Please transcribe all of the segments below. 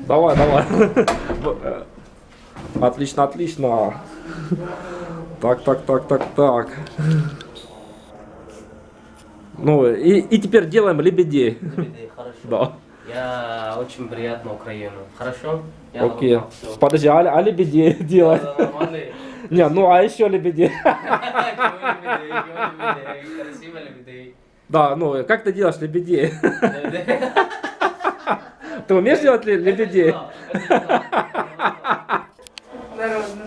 Давай, давай. Отлично, отлично. Так, так, так, так, так. Ну, и теперь делаем лебедей. Лебедей, хорошо. Да. Я очень приятно Украину. Хорошо? Я Окей. нормально, всё. Подожди, а лебедей делать? Да, нормальный. Не, ну а еще лебедей. Чего лебедей? Красиво лебедей. Да, ну как ты делаешь лебедей? Ты умеешь делать лебедей? Народно.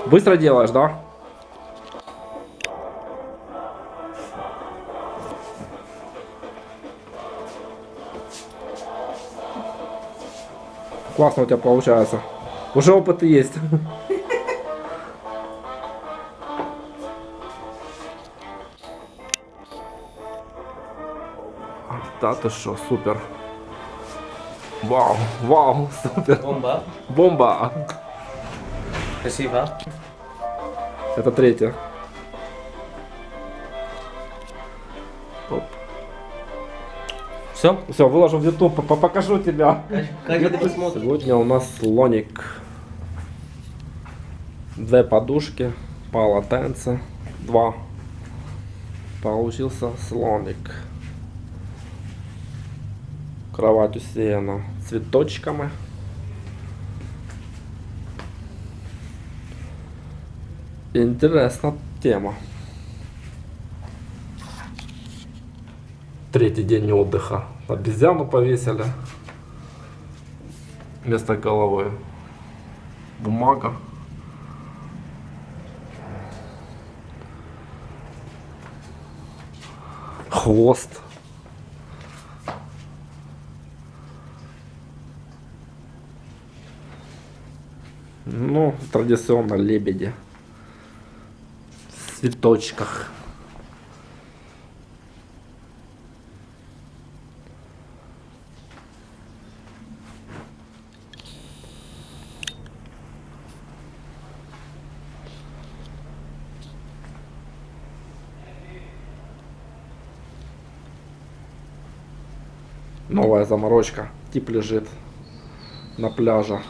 Быстро делаешь, да? Классно у тебя получается. Уже опыт есть. Да ты что, супер. Вау, вау, супер. Бомба. Бомба. Красиво. Это третья. Оп. Все? Все, выложу в YouTube, покажу тебя. Как ты посмотришь? Сегодня у нас слоник. Две подушки, полотенце, два. Получился слоник. Кровать усеяна цветочками. Интересная тема. Третий день отдыха. Обезьяну повесили. Вместо головы бумага. Хвост. Ну, традиционно лебеди. В цветочках. Новая заморочка. Тип лежит на пляже.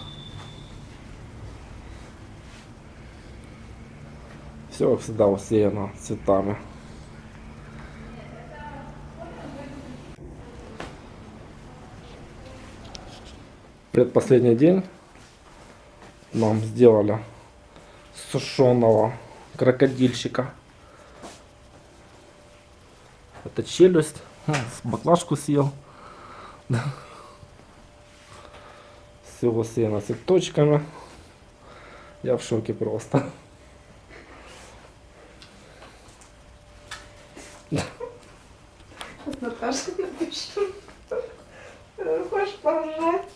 Все всегда усеяно цветами. Предпоследний день нам сделали сушеного крокодильчика. Это челюсть. Баклажку съел. Все усеяно цветочками. Я в шоке просто. Наташа напишу. Хочешь поржать?